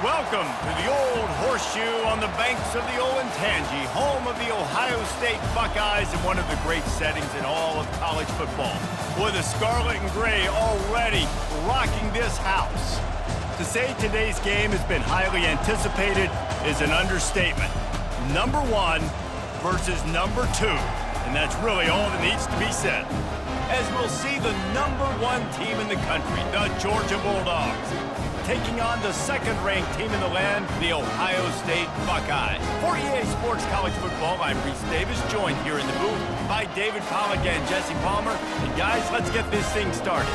Welcome to the Old Horseshoe on the banks of the Olentangy, home of the Ohio State Buckeyes and one of the great settings in all of college football. With the scarlet and gray already rocking this house. To say today's game has been highly anticipated is an understatement. Number one versus number two, and that's really all that needs to be said. As we'll see the number one team in the country, the Georgia Bulldogs, taking on the second-ranked team in the land, the Ohio State Buckeyes. For EA Sports College Football, I'm Reese Davis, joined here in the booth by David Pollack and Jesse Palmer. And guys, let's get this thing started.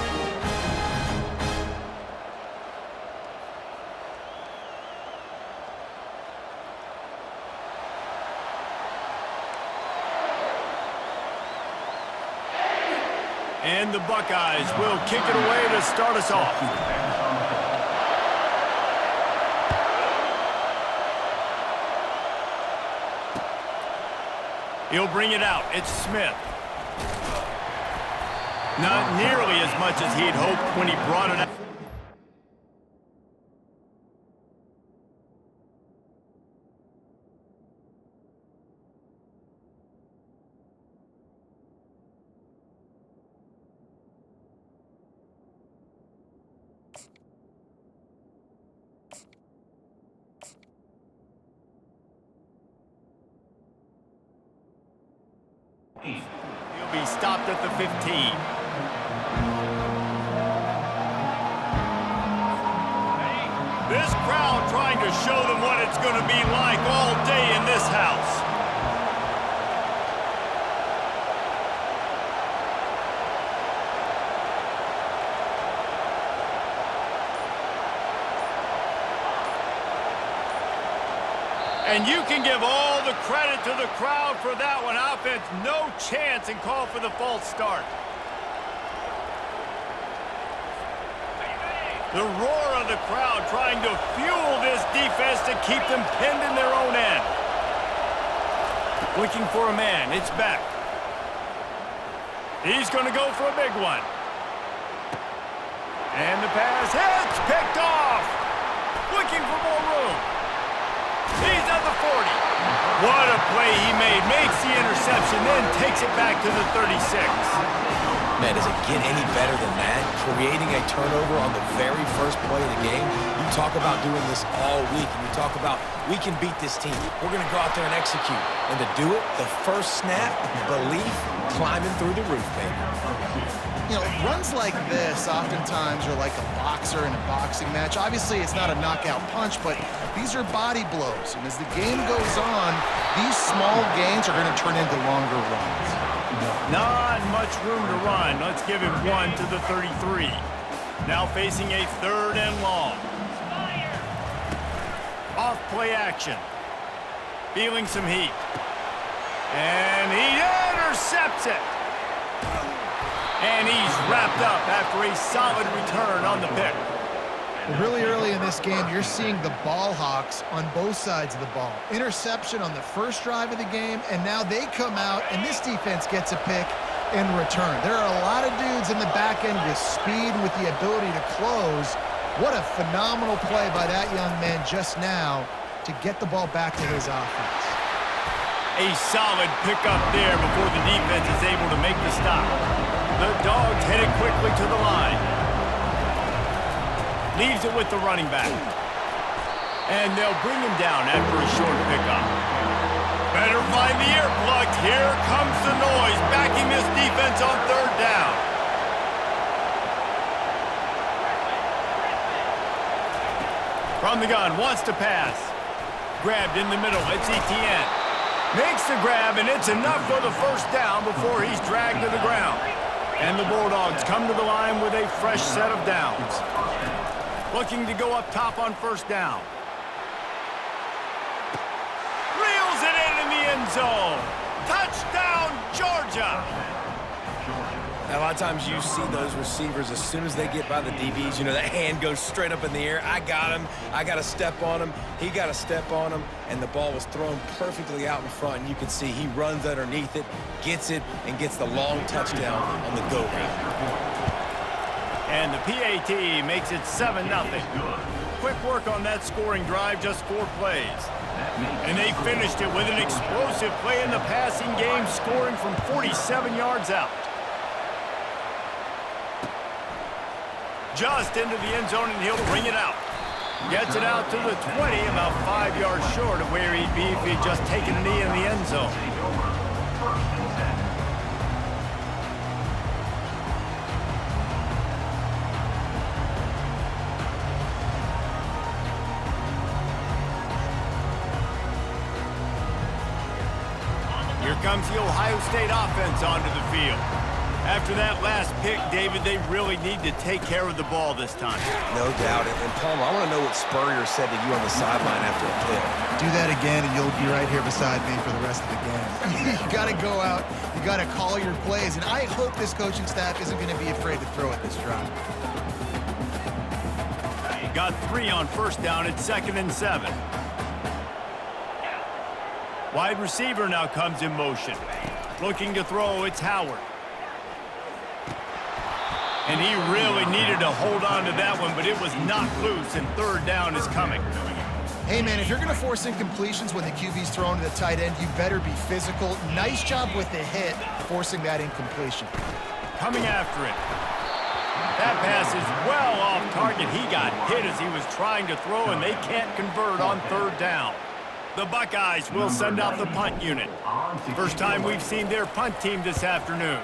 And the Buckeyes will kick it away to start us off. He'll bring it out. It's Smith. Not nearly as much as he'd hoped when he brought it out. He'll be stopped at the 15. This crowd trying to show them what it's going to be like all day in this house. And you can give all the credit to the crowd for that one. Offense, no chance, and call for the false start. The roar of the crowd trying to fuel this defense to keep them pinned in their own end. Looking for a man. It's Beck. He's going to go for a big one. And the pass hits, picked off. Looking for more room. He's at the 40. What a play he made. Makes the interception, then takes it back to the 36. Man, does it get any better than that? Creating a turnover on the very first play of the game. You talk about doing this all week, and you talk about, we can beat this team. We're going to go out there and execute. And to do it, the first snap, belief, climbing through the roof, baby. You know, runs like this oftentimes are like a boxer in a boxing match. Obviously, it's not a knockout punch, but these are body blows. And as the game goes on, these small gains are going to turn into longer runs. Not much room to run. Let's give him one to the 33. Now facing a third and long. Off play action. Feeling some heat. And he intercepts it. And he's wrapped up after a solid return on the pick. Really early in this game, you're seeing the ball hawks on both sides of the ball. Interception on the first drive of the game, and now they come out, and this defense gets a pick in return. There are a lot of dudes in the back end with speed, with the ability to close. What a phenomenal play by that young man just now to get the ball back to his offense. A solid pickup there before the defense is able to make the stop. The Dogs headed quickly to the line. Leaves it with the running back. And they'll bring him down after a short pickup. Better find the earplugs. Here comes the noise, backing this defense on third down. From the gun, wants to pass. Grabbed in the middle, it's Etienne. Makes the grab, and it's enough for the first down before he's dragged to the ground. And the Bulldogs come to the line with a fresh set of downs. Looking to go up top on first down. Reels it in the end zone. Touchdown, Georgia. Now, a lot of times you see those receivers, as soon as they get by the DBs, you know, that hand goes straight up in the air. I got him. I got to step on him. He got to step on him. And the ball was thrown perfectly out in front. And you can see he runs underneath it, gets it, and gets the long touchdown on the go route. And the PAT makes it 7-0. quick work on that scoring drive, just 4 plays. And they finished it with an explosive play in the passing game, scoring from 47 yards out. Just into the end zone, and he'll bring it out. Gets it out to the 20, about 5 yards short of where he'd be if he'd just taken a knee in the end zone. Here comes the Ohio State offense onto the field. After that last pick, David, they really need to take care of the ball this time. No doubt. And Palmer, I want to know what Spurrier said to you on the sideline after a pick. Do that again, and you'll be right here beside me for the rest of the game. You got to go out. You got to call your plays, and I hope this coaching staff isn't going to be afraid to throw at this drive. Got 3 on first down at 2nd and 7. Wide receiver now comes in motion. Looking to throw, it's Howard. And he really needed to hold on to that one, but it was knocked loose, and 3rd down is coming. Hey, man, if you're going to force incompletions when the QB's thrown to the tight end, you better be physical. Nice job with the hit, forcing that incompletion. Coming after it. That pass is well off target. He got hit as he was trying to throw, and they can't convert on 3rd down. The Buckeyes will send out the punt unit. First time we've seen their punt team this afternoon.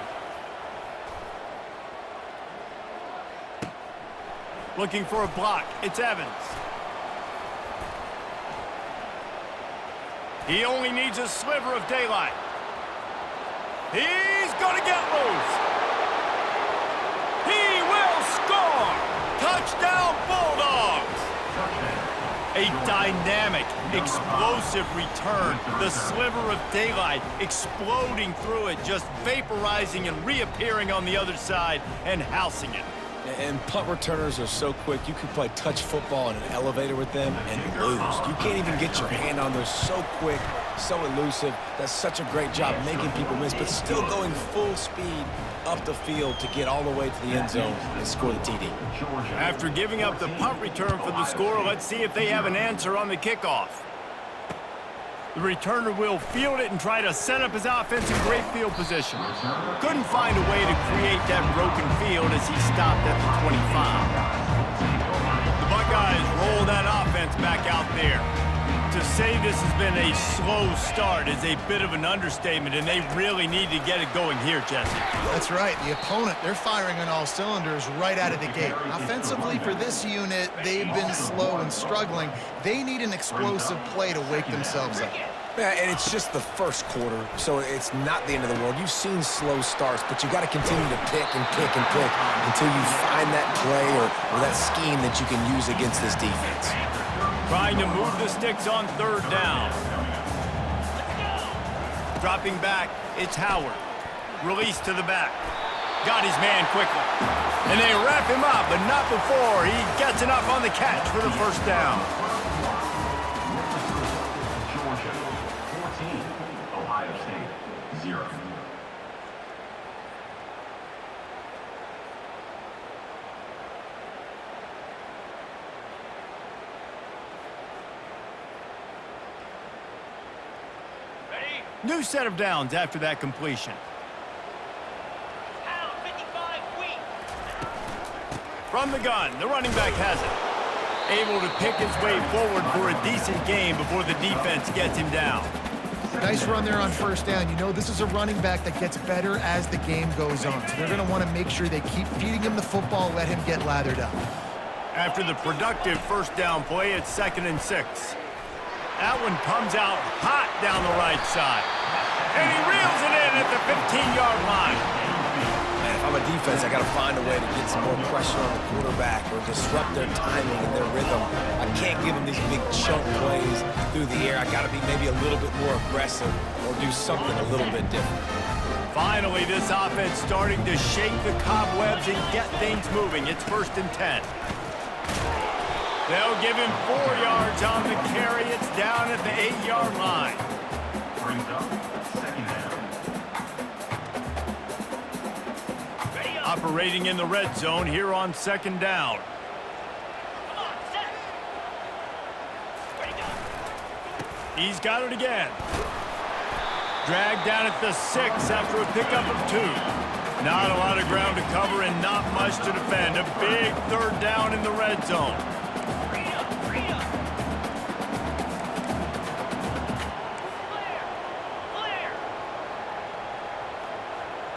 Looking for a block. It's Evans. He only needs a sliver of daylight. He's going to get loose. He will score. Touchdown, Bulldogs. A dynamic, explosive return. The sliver of daylight exploding through it, just vaporizing and reappearing on the other side and housing it. And punt returners are so quick, you could play touch football in an elevator with them and lose. You can't even get your hand on those. So quick, so elusive. Does such a great job making people miss, but still going full speed up the field to get all the way to the end zone and score the TD. After giving up the punt return for the score, let's see if they have an answer on the kickoff. The returner will field it and try to set up his offense in great field position. Couldn't find a way to create that broken field as he stopped at the 25. The Buckeyes roll that offense back out there. To say this has been a slow start is a bit of an understatement, and they really need to get it going here, Jesse. That's right. The opponent, they're firing on all cylinders right out of the gate. Offensively, for this unit, they've been slow and struggling. They need an explosive play to wake themselves up. Yeah, and it's just the first quarter, so it's not the end of the world. You've seen slow starts, but you got to continue to pick and pick and pick until you find that play or that scheme that you can use against this defense. Trying to move the sticks on 3rd down. Dropping back, it's Howard. Release to the back. Got his man quickly. And they wrap him up, but not before he gets enough on the catch for the 1st down. Georgia 14, Ohio State 0. New set of downs after that completion. From the gun, the running back has it. Able to pick his way forward for a decent game before the defense gets him down. Nice run there on 1st down. You know, this is a running back that gets better as the game goes on. So they're going to want to make sure they keep feeding him the football, let him get lathered up. After the productive 1st down play, it's 2nd and 6. That one comes out hot down the right side. And he reels it in at the 15-yard line. Man, if I'm a defense, I got to find a way to get some more pressure on the quarterback or disrupt their timing and their rhythm. I can't give them these big chunk plays through the air. I got to be maybe a little bit more aggressive or do something a little bit different. Finally, this offense starting to shake the cobwebs and get things moving. It's 1st and 10. They'll give him 4 yards on the carry. It's down at the 8-yard line. Brings up 2nd down. Operating in the red zone here on 2nd down. He's got it again. Dragged down at the 6 after a pickup of 2. Not a lot of ground to cover and not much to defend. A big third down in the red zone.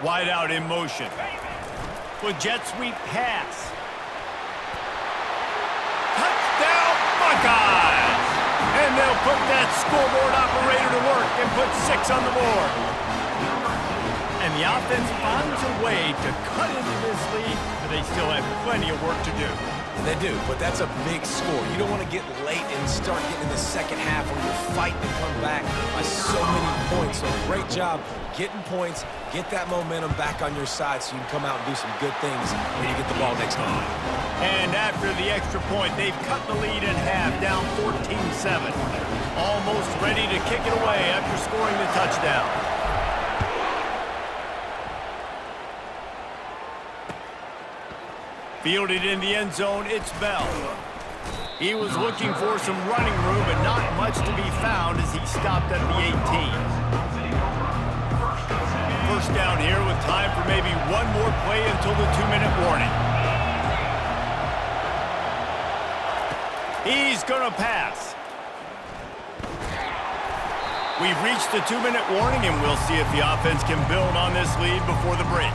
Wide out in motion. With jet sweep pass. Touchdown Buckeyes! And they'll put that scoreboard operator to work and put 6 on the board. And the offense finds a way to cut into this lead, but they still have plenty of work to do. And they do, but that's a big score. You don't want to get late and start getting in the second half where you're fighting to come back by so many points. So great job getting points, get that momentum back on your side so you can come out and do some good things when you get the ball next time. And after the extra point, they've cut the lead in half, down 14-7. Almost ready to kick it away after scoring the touchdown. Fielded in the end zone, it's Bell. He was looking for some running room, but not much to be found as he stopped at the 18. First down here with time for maybe one more play until the 2-minute warning. He's going to pass. We've reached the 2-minute warning, and we'll see if the offense can build on this lead before the break.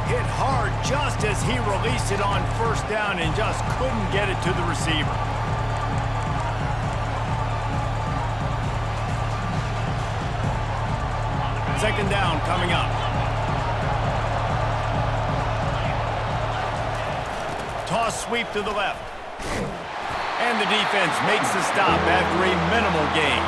Hit hard just as he released it on first down and just couldn't get it to the receiver. Second down coming up. Toss sweep to the left. And the defense makes the stop after a minimal gain.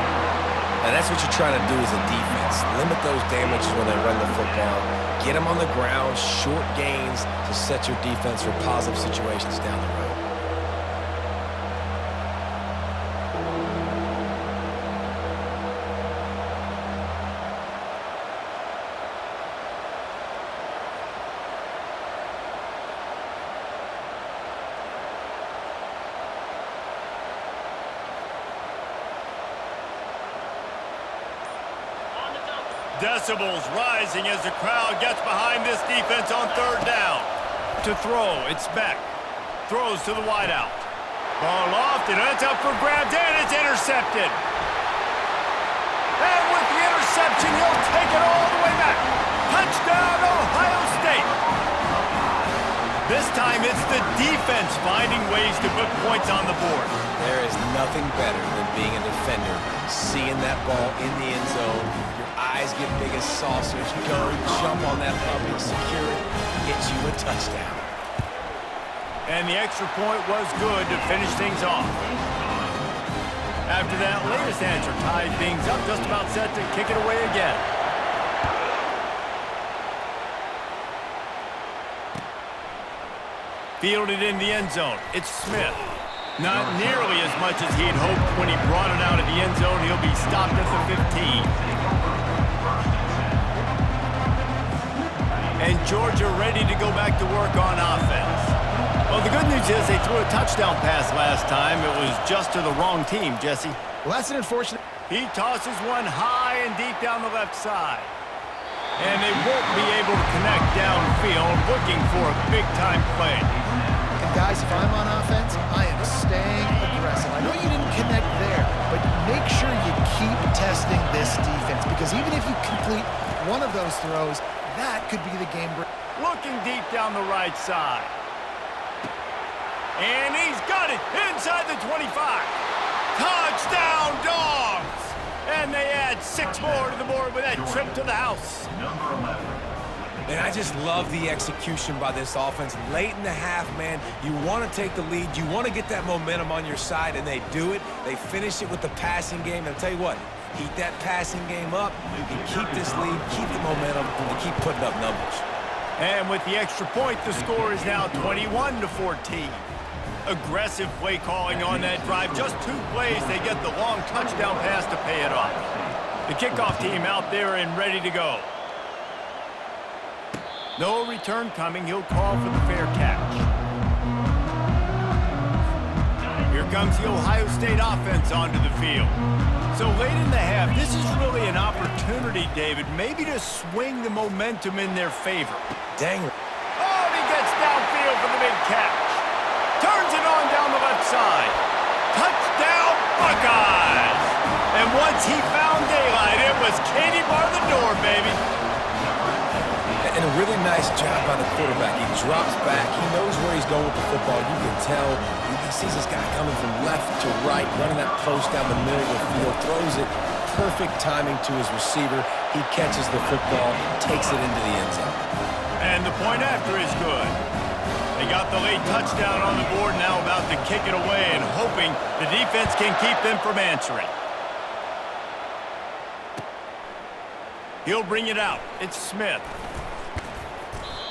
And that's what you're trying to do as a defense. Limit those damages when they run the football. Get them on the ground, short gains to set your defense for positive situations down the road. Decibels rising as the crowd gets behind this defense on third down. To throw, it's Beck. Throws to the wideout. Ball lofted, and it's up for grabs, and it's intercepted. And with the interception, he'll take it all the way back. Touchdown, Ohio State. This time, it's the defense finding ways to put points on the board. There is nothing better than being a defender, seeing that ball in the end zone. Your eyes get big as saucers. Go, jump on that puppy, secure it, get you a touchdown. And the extra point was good to finish things off. After that latest answer tied things up, just about set to kick it away again. Fielded in the end zone, it's Smith. Not nearly as much as he'd hoped when he brought it out of the end zone. He'll be stopped at the 15. And Georgia ready to go back to work on offense. Well, the good news is they threw a touchdown pass last time. It was just to the wrong team, Jesse. Well, that's an unfortunate... He tosses one high and deep down the left side. And they won't be able to connect downfield, looking for a big-time play. And guys, if I'm on offense, I am staying aggressive. I know you didn't connect there, but make sure you keep testing this defense, because even if you complete one of those throws, that could be the game breaker. Looking deep down the right side. And he's got it inside the 25. Touchdown, Dogs! And they add 6 more to the board with that trip to the house. Number 11. And I just love the execution by this offense. Late in the half, man, you want to take the lead. You want to get that momentum on your side, and they do it. They finish it with the passing game. And I'll tell you what, keep that passing game up. You can keep this lead, keep the momentum, and keep putting up numbers. And with the extra point, the score is now 21-14. Aggressive play calling on that drive. Just 2 plays, they get the long touchdown pass to pay it off. The kickoff team out there and ready to go. No return coming. He'll call for the fair catch. Here comes the Ohio State offense onto the field. So late in the half, this is really an opportunity, David, maybe to swing the momentum in their favor. Dang. Oh, he gets downfield for the big catch. Turns it on down the left side. Touchdown, Buckeyes! And once he found daylight, it was Katie bar the door, baby. And a really nice job by the quarterback. He drops back. He knows where he's going with the football. You can tell. He sees this guy coming from left to right, running that post down the middle of the field, throws it. Perfect timing to his receiver. He catches the football, takes it into the end zone. And the point after is good. They got the late touchdown on the board, now about to kick it away and hoping the defense can keep them from answering. He'll bring it out. It's Smith.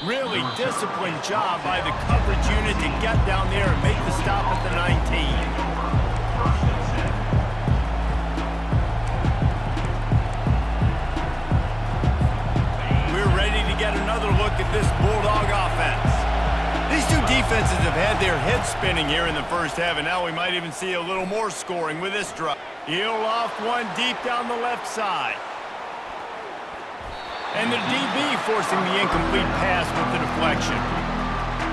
Really disciplined job by the coverage unit to get down there and make the stop at the 19. Get another look at this Bulldog offense. These two defenses have had their heads spinning here in the first half, and now we might even see a little more scoring with this drive. He'll loft one deep down the left side. And the DB forcing the incomplete pass with the deflection.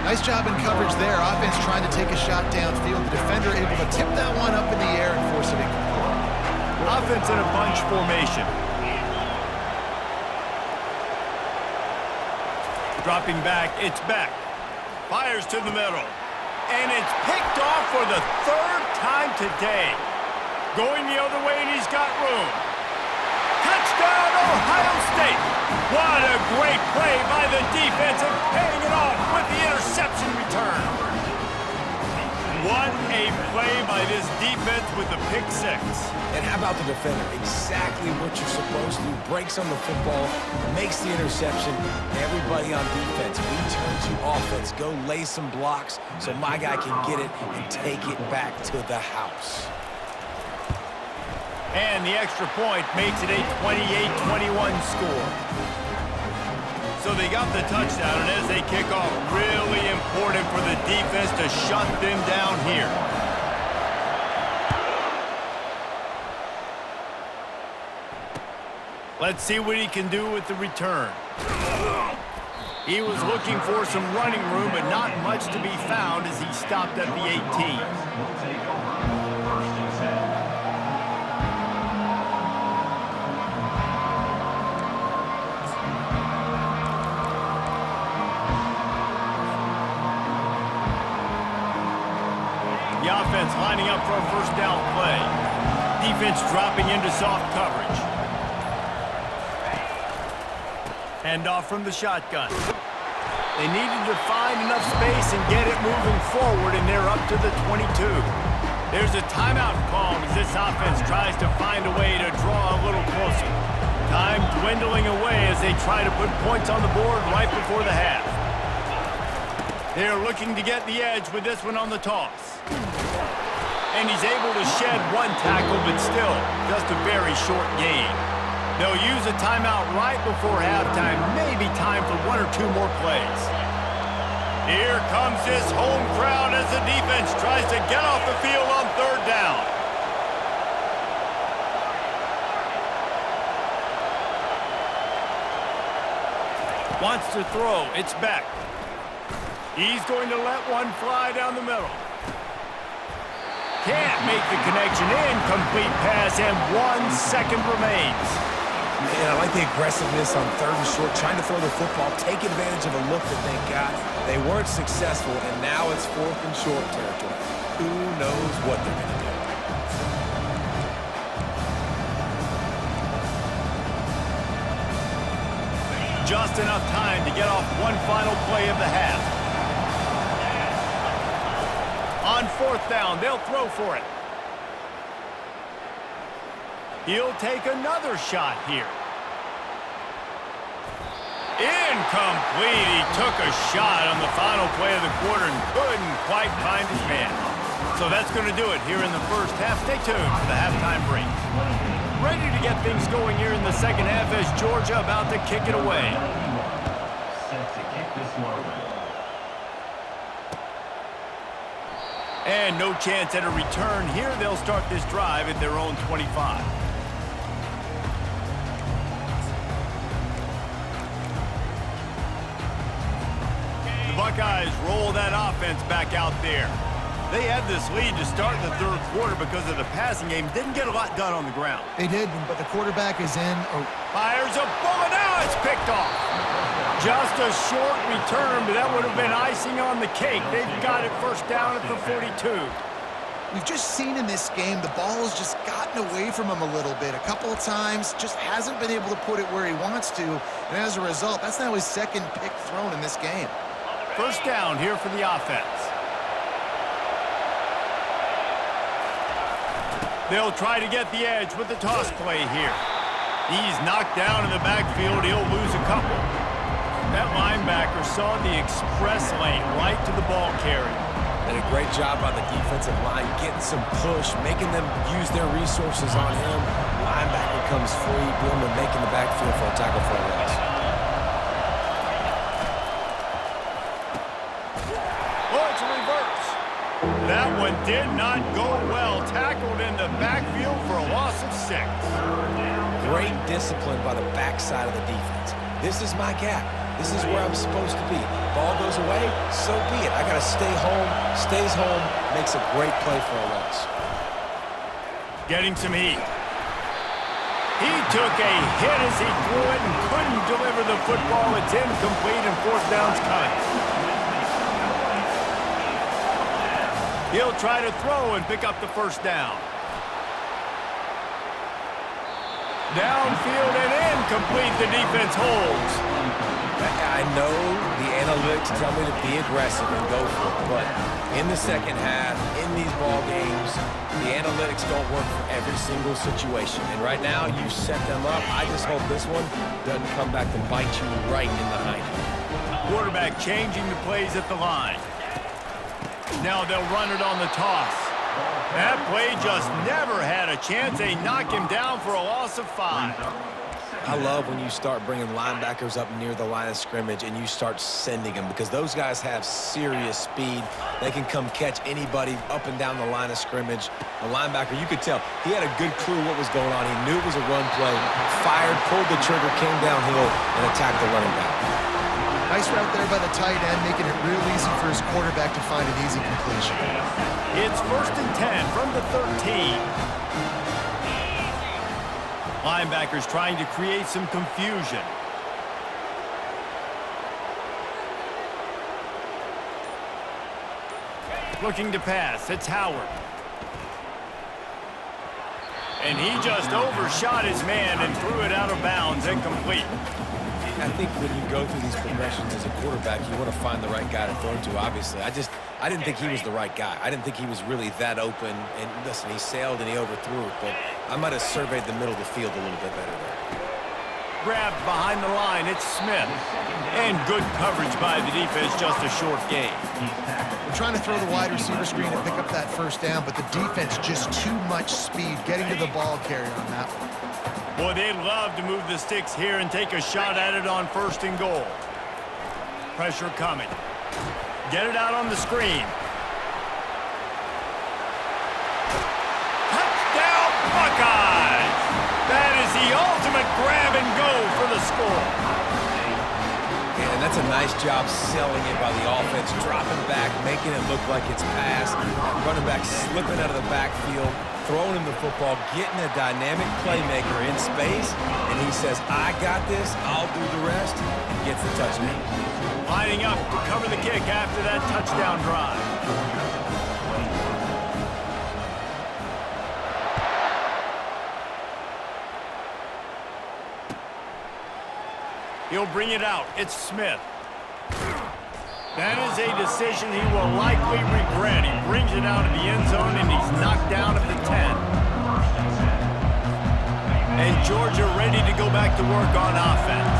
Nice job in coverage there. Offense trying to take a shot downfield. The defender able to tip that one up in the air and force it incomplete. Offense in a bunch formation. Dropping back, it's Beck. Fires to the middle. And it's picked off for the third time today. Going the other way, and he's got room. Touchdown, Ohio State! What a great play by the defense and paying it off with the interception return. What a play by this defense with the pick six. And how about the defender? Exactly what you're supposed to do. Breaks on the football, makes the interception. Everybody on defense, we turn to offense. Go lay some blocks so my guy can get it and take it back to the house. And the extra point makes it a 28-21 score. So they got the touchdown, and as they kick off, really important for the defense to shut them down here. Let's see what he can do with the return. He was looking for some running room, but not much to be found as he stopped at the 18. Will take over. First and 10. The offense lining up for a first down play. Defense dropping into soft coverage. Handoff from the shotgun. They needed to find enough space and get it moving forward, and they're up to the 22. There's a timeout called as this offense tries to find a way to draw a little closer. Time dwindling away as they try to put points on the board right before the half. They're looking to get the edge with this one on the toss. And he's able to shed one tackle, but still just a very short gain. They'll use a timeout right before halftime, maybe time for one or two more plays. Here comes this home crowd as the defense tries to get off the field on third down. Wants to throw, it's Beck. He's going to let one fly down the middle. Can't make the connection. Incomplete pass, and 1 second remains. Man, I like the aggressiveness on third and short, trying to throw the football, take advantage of a look that they got. They weren't successful, and now it's fourth and short territory. Who knows what they're going to do? Just enough time to get off one final play of the half. On fourth down, they'll throw for it. He'll take another shot here. Incomplete. He took a shot on the final play of the quarter and couldn't quite find his man. So that's going to do it here in the first half. Stay tuned for the halftime break. Ready to get things going here in the second half as Georgia about to kick it away. Set to kick this one away. And no chance at a return here. They'll start this drive at their own 25. The Buckeyes roll that offense back out there. They had this lead to start the third quarter because of the passing game. Didn't get a lot done on the ground. They did, but the quarterback is in. Fires a bullet. Now it's picked off. Just a short return, but that would have been icing on the cake. They've got it first down at the 42. We've just seen in this game the ball has just gotten away from him a little bit. A couple of times, just hasn't been able to put it where he wants to. And as a result, that's now his second pick thrown in this game. First down here for the offense. They'll try to get the edge with the toss play here. He's knocked down in the backfield. He'll lose a couple. That linebacker saw the express lane right to the ball carrier. Did a great job by the defensive line, getting some push, making them use their resources on him. Linebacker comes free, Billman making the backfield for a tackle for a loss. Oh, it's a reverse. That one did not go well. Tackled in the backfield for a loss of 6. Great discipline by the backside of the defense. This is my gap. This is where I'm supposed to be. Ball goes away, so be it. I got to stay home, stays home, makes a great play for a loss. Getting some heat. He took a hit as he threw it and couldn't deliver the football. It's incomplete and fourth down's coming. He'll try to throw and pick up the first down. Downfield and incomplete. The defense holds. I know the analytics tell me to be aggressive and go for it, but in the second half, in these ball games, the analytics don't work for every single situation. And right now, you set them up. I just hope this one doesn't come back to bite you right in the hind. Quarterback changing the plays at the line. Now they'll run it on the toss. That play just never had a chance. They knock him down for a loss of 5. I love when you start bringing linebackers up near the line of scrimmage and you start sending them because those guys have serious speed. They can come catch anybody up and down the line of scrimmage. A linebacker, you could tell, he had a good clue what was going on. He knew it was a run play, fired, pulled the trigger, came downhill, and attacked the running back. Nice route there by the tight end, making it real easy for his quarterback to find an easy completion. It's first and 10 from the 13. Linebackers trying to create some confusion. Looking to pass. It's Howard. And he just overshot his man and threw it out of bounds, incomplete. I think when you go through these progressions as a quarterback, you want to find the right guy to throw to, obviously. I didn't think he was the right guy. I didn't think he was really that open. And listen, he sailed and he overthrew it, but I might have surveyed the middle of the field a little bit better there. Grabbed behind the line, it's Smith. And good coverage by the defense, just a short gain. They're trying to throw the wide receiver screen and pick up that first down, but the defense just too much speed getting to the ball carrier on that one. Boy, they'd love to move the sticks here and take a shot at it on first and goal. Pressure coming. Get it out on the screen. Touchdown, Buckeyes! That is the ultimate grab and go for the score. And that's a nice job selling it by the offense, dropping back, making it look like it's passed. Running back slipping out of the backfield, throwing him the football, getting a dynamic playmaker in space, and he says, I got this, I'll do the rest, and gets the touchdown. Lining up to cover the kick after that touchdown drive. He'll bring it out. It's Smith. That is a decision he will likely regret. He brings it out of the end zone, and he's knocked down at the 10. And Georgia ready to go back to work on offense.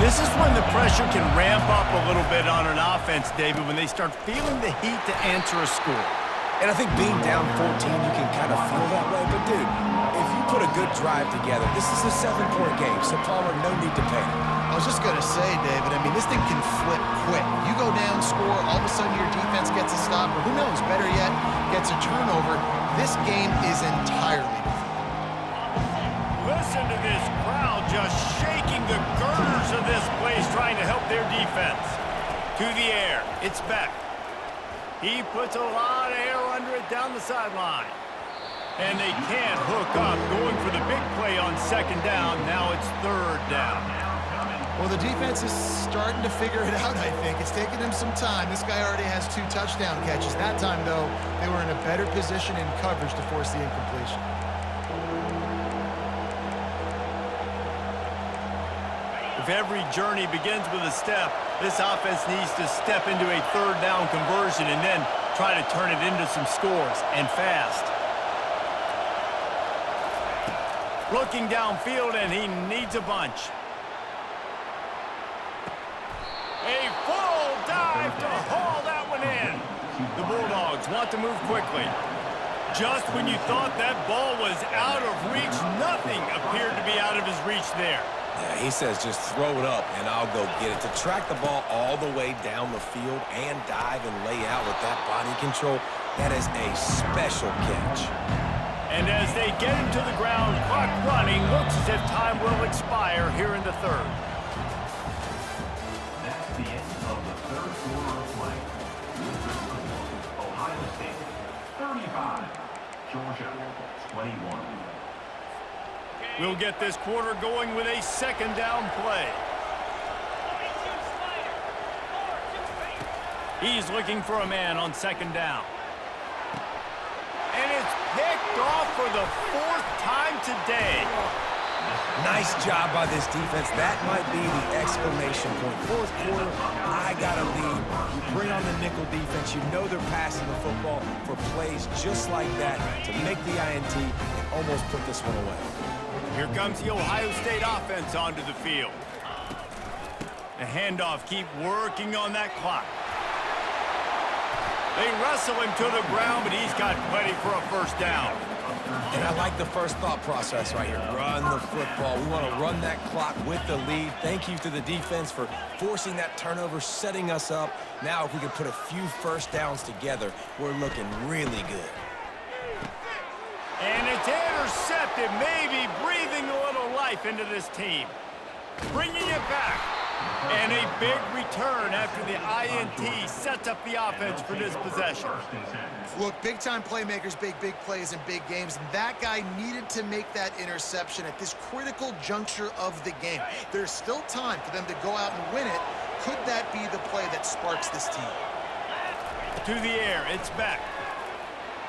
This is when the pressure can ramp up a little bit on an offense, David, when they start feeling the heat to answer a score. And I think being down 14, you can kind of feel that way. But, dude, if you put a good drive together, this is a 7-point game, so Palmer, no need to panic. I was just going to say, David, I mean, this thing can flip quick. You go down, score, all of a sudden your defense gets a stop, or who knows, better yet, gets a turnover, this game is entirely different. Listen to this crowd just shaking the girders of this place, trying to help their defense. To the air, it's Beck. He puts a lot of air under it down the sideline. And they can't hook up, going for the big play on second down. Now it's third down. Well, the defense is starting to figure it out, I think. It's taken them some time. This guy already has 2 touchdown catches. That time, though, they were in a better position in coverage to force the incompletion. If every journey begins with a step, this offense needs to step into a third down conversion and then try to turn it into some scores, and fast. Looking downfield, and he needs a bunch. A full dive to haul that one in. The Bulldogs want to move quickly. Just when you thought that ball was out of reach, nothing appeared to be out of his reach there. Yeah, he says just throw it up and I'll go get it. To track the ball all the way down the field and dive and lay out with that body control, that is a special catch. And as they get him to the ground, clock running, looks as if time will expire here in the third. That's the end of the third quarter of play. Ohio State 35, Georgia 21. We'll get this quarter going with a second down play. He's looking for a man on second down. And it's picked off for the 4th time today. Nice job by this defense. That might be the exclamation point. 4th quarter, I got a lead. You bring on the nickel defense. You know they're passing the football for plays just like that to make the INT and almost put this one away. Here comes the Ohio State offense onto the field. The handoff, keep working on that clock. They wrestle him to the ground, but he's got plenty for a first down. And I like the first thought process right here. Run the football. We want to run that clock with the lead. Thank you to the defense for forcing that turnover, setting us up. Now if we can put a few first downs together, we're looking really good. And it's intercepted, maybe breathing a little life into this team. Bringing it back. And a big return after the INT sets up the offense for this possession. Look, big-time playmakers, big plays in big games, and that guy needed to make that interception at this critical juncture of the game. There's still time for them to go out and win it. Could that be the play that sparks this team? To the air, it's back.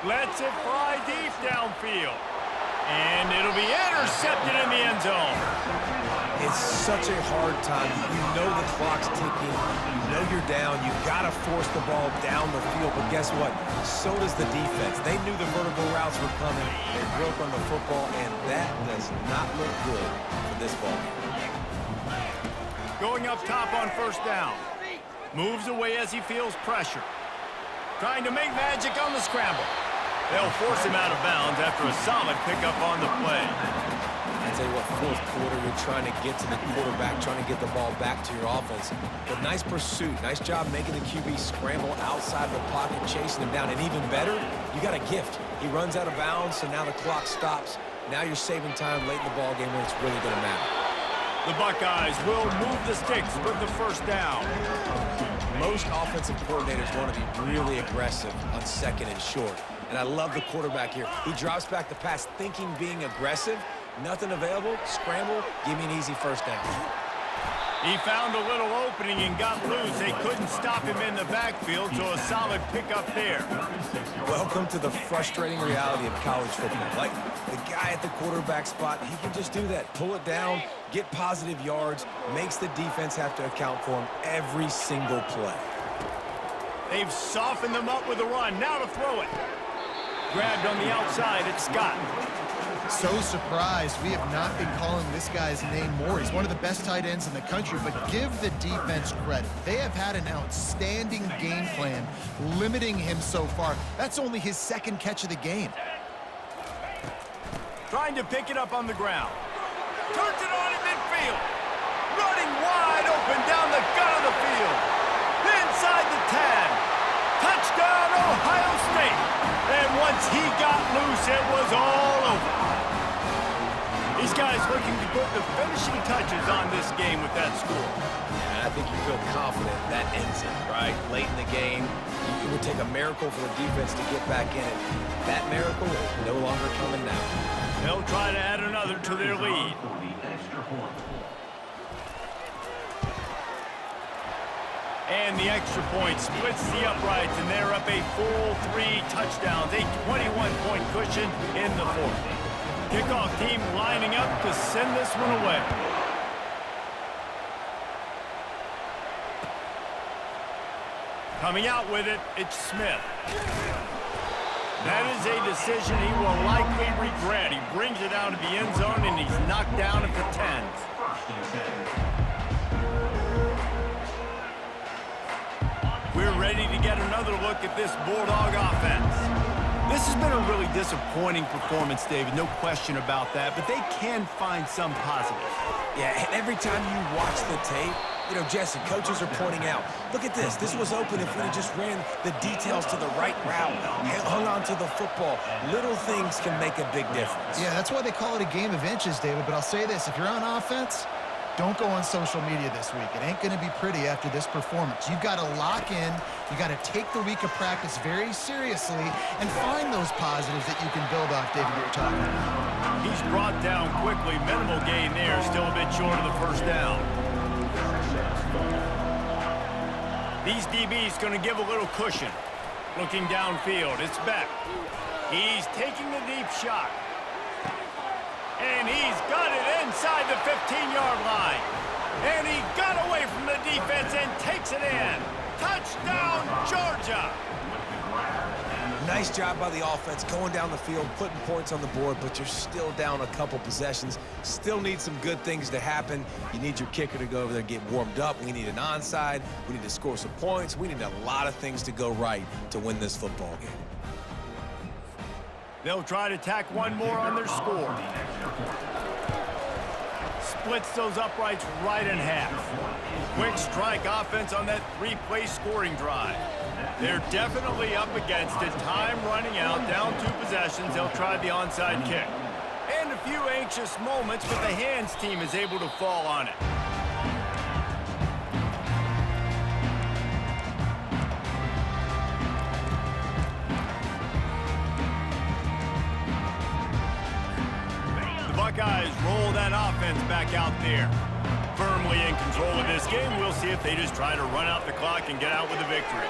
Lets it fly deep downfield. And it'll be intercepted in the end zone. It's such a hard time. You know the clock's ticking. You know you're down. You got to force the ball down the field. But guess what? So does the defense. They knew the vertical routes were coming. They broke on the football, and that does not look good for this ball game. Going up top on first down. Moves away as he feels pressure. Trying to make magic on the scramble. They'll force him out of bounds after a solid pickup on the play. I tell you what, 4th quarter, you're trying to get to the quarterback, trying to get the ball back to your offense. But nice pursuit. Nice job making the QB scramble outside the pocket, chasing him down. And even better, you got a gift. He runs out of bounds, so now the clock stops. Now you're saving time late in the ballgame when it's really going to matter. The Buckeyes will move the sticks with the first down. Most offensive coordinators want to be really aggressive on second and short. And I love the quarterback here. He drops back the pass thinking being aggressive. Nothing available. Scramble. Give me an easy first down. He found a little opening and got loose. They couldn't stop him in the backfield, so a solid pickup there. Welcome to the frustrating reality of college football. Like, the guy at the quarterback spot, he can just do that. Pull it down, get positive yards, makes the defense have to account for him every single play. They've softened them up with a run. Now to throw it. Grabbed on the outside, it's Scott. So surprised we have not been calling this guy's name more. He's one of the best tight ends in the country, but give the defense credit. They have had an outstanding game plan limiting him so far. That's only his 2nd catch of the game. Trying to pick it up on the ground. Turns it on in midfield. Running wide open down the gut of the field. Inside the 10. Touchdown, Ohio State. And Smiths, it was all over. These guys looking to put the finishing touches on this game with that score. And I think you feel confident that ends it, right? Late in the game, it would take a miracle for the defense to get back in it. That miracle is no longer coming now. They'll try to add another to their lead. For the extra point. And the extra point splits the uprights, and they're up a full 3 touchdowns, a 21-point cushion in the fourth. Kickoff team lining up to send this one away. Coming out with it, it's Smith. That is a decision he will likely regret. He brings it out of the end zone, and he's knocked down at the 10. First and 10. We're ready to get another look at this Bulldog offense. This has been a really disappointing performance, David, no question about that, but they can find some positives. Yeah, and every time you watch the tape, you know, Jesse, coaches are pointing out, look at this. This was open if we'd have just ran the details to the right route, hung on to the football. Little things can make a big difference. Yeah, that's why they call it a game of inches, David. But I'll say this, if you're on offense, don't go on social media this week. It ain't going to be pretty after this performance. You've got to lock in. You got to take the week of practice very seriously and find those positives that you can build off, David, that you're talking about. He's brought down quickly. Minimal gain there. Still a bit short of the first down. These DBs going to give a little cushion. Looking downfield, it's Beck. He's taking the deep shot. And he's got it inside the 15-yard line. And he got away from the defense and takes it in. Touchdown, Georgia! Nice job by the offense going down the field, putting points on the board, but you're still down a couple possessions. Still need some good things to happen. You need your kicker to go over there and get warmed up. We need an onside. We need to score some points. We need a lot of things to go right to win this football game. They'll try to tack one more on their score. Splits those uprights right in half. Quick strike offense on that 3-play scoring drive. They're definitely up against it. Time running out, down 2 possessions. They'll try the onside kick. And a few anxious moments, but the hands team is able to fall on it. The Buckeyes roll that offense back out there. Firmly in control of this game. We'll see if they just try to run out the clock and get out with a victory.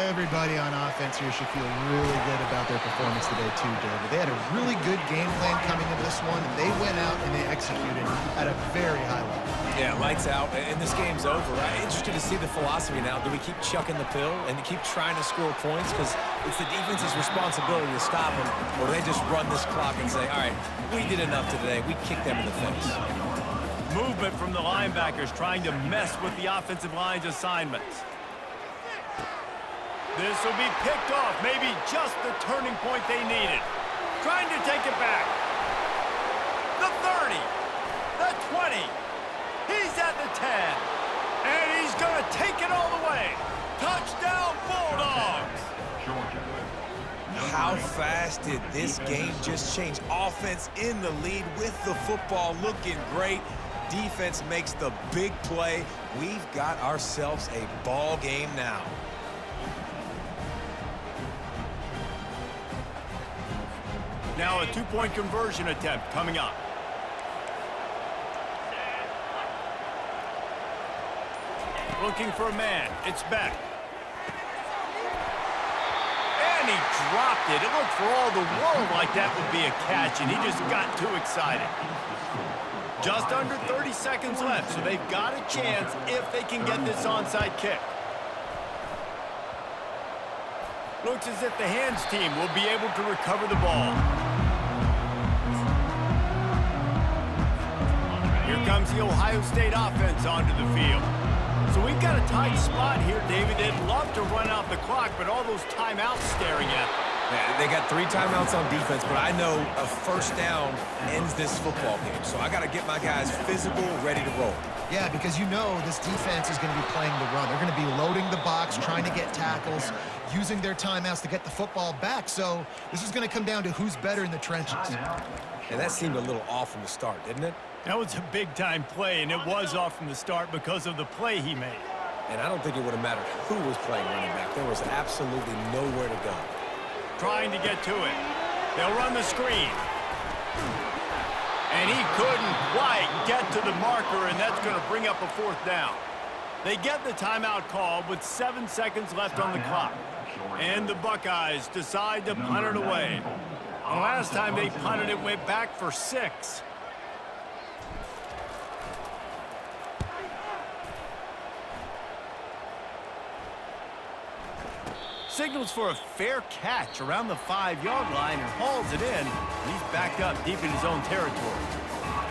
Everybody on offense here should feel really good about their performance today too, David. They had a really good game plan coming into this one, and they went out and they executed at a very high level. Yeah, lights out, and this game's over. I'm interested to see the philosophy now. Do we keep chucking the pill and keep trying to score points? Because it's the defense's responsibility to stop them, or do they just run this clock and say, all right, we did enough today. We kicked them in the face. Movement from the linebackers trying to mess with the offensive line's assignments. This will be picked off, maybe just the turning point they needed. Trying to take it back. The 30, the 20. He's at the 10. And he's going to take it all the way. Touchdown, Bulldogs. How fast did this game just change? Offense in the lead with the football, looking great. Defense makes the big play. We've got ourselves a ball game now. Now a 2-point conversion attempt coming up. Looking for a man. It's Beck. And he dropped it. It looked for all the world like that would be a catch, and he just got too excited. Just under 30 seconds left, so they've got a chance if they can get this onside kick. Looks as if the hands team will be able to recover the ball. Here comes the Ohio State offense onto the field. So we've got a tight spot here, David. They'd love to run out the clock, but all those timeouts staring at them. Yeah, they got 3 timeouts on defense, but I know a first down ends this football game. So I got to get my guys physical, ready to roll. Yeah, because you know this defense is going to be playing the run. They're going to be loading the box, trying to get tackles, using their timeouts to get the football back. So this is going to come down to who's better in the trenches. And that seemed a little off from the start, didn't it? That was a big-time play, and it was off from the start because of the play he made. And I don't think it would have mattered who was playing running back. There was absolutely nowhere to go. Trying to get to it. They'll run the screen. And he couldn't quite get to the marker, and that's going to bring up a 4th down. They get the timeout call with 7 seconds left on the clock. And the Buckeyes decide to punt it away. The last time they punted it went back for 6. Signals for a fair catch around the 5-yard line and hauls it in. He's back up deep in his own territory.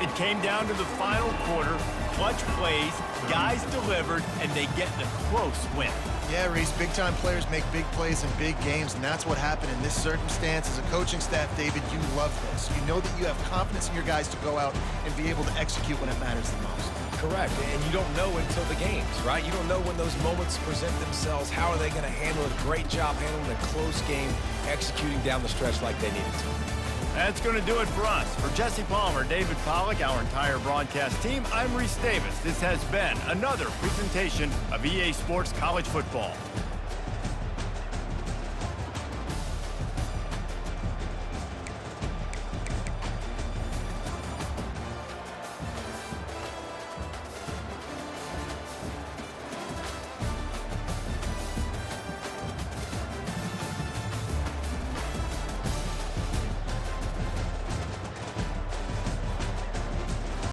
It came down to the final quarter. Clutch plays, guys delivered, and they get the close win. Yeah, Reese, big-time players make big plays in big games, and that's what happened in this circumstance. As a coaching staff, David, you love this. You know that you have confidence in your guys to go out and be able to execute when it matters the most. Correct, and you don't know until the games, right? You don't know when those moments present themselves. How are they going to handle it? Great job handling a close game, executing down the stretch like they needed to. That's going to do it for us. For Jesse Palmer, David Pollack, our entire broadcast team, I'm Reese Davis. This has been another presentation of EA Sports College Football.